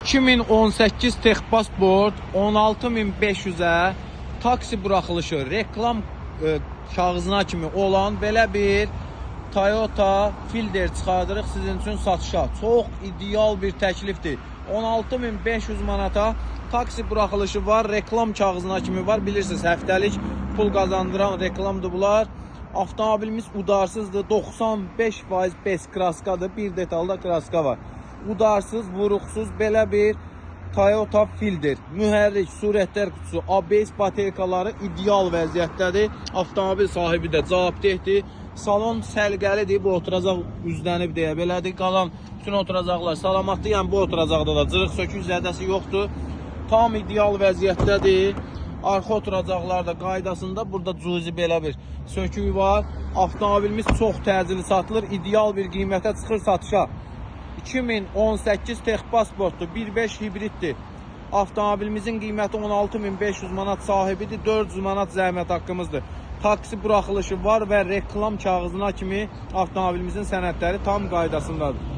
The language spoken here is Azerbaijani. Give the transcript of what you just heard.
2018 Texpasport 16500-ə taksi buraxılışı reklam kağızına kimi olan belə bir Toyota Fielder çıxardırıq sizin üçün satışa. Çox ideal bir təklifdir. 16500 manata taksi buraxılışı var, reklam kağızına kimi var. Bilirsiniz, həftəlik pul qazandıran reklamdır bunlar. Avtomobilimiz udarsızdır. 95% bes kraskadır. Bir detalda kraska var. Udarsız, vuruqsuz belə bir Toyota Fielder. Mühərrik, surətlər qutusu, ABS baterkaları ideal vəziyyətdədir. Avtomobil sahibi də cavabdehdir. Salon səlqəlidir. Bu oturacaq üzlənib deyə belədir. Qalan bütün oturacaqlar salamatdır. Yəni bu oturacaqda da cırıq sökük zədəsi yoxdur. Tam ideal vəziyyətdədir. Arxa oturacaqlar da qaydasında. Burada cüzi belə bir sökük var. Avtomobilimiz çox təcili satılır. İdeal bir qiymətə çıxır satışa. 2018 Texpasportdur. 1.5 hibriddir. Avtomobilimizin qiyməti 16500 manat sahibidir. 400 manat zəhmət haqqımızdır. Taksi buraxılışı var və reklam kağızına kimi avtomobilimizin sənədləri tam qaydasındadır.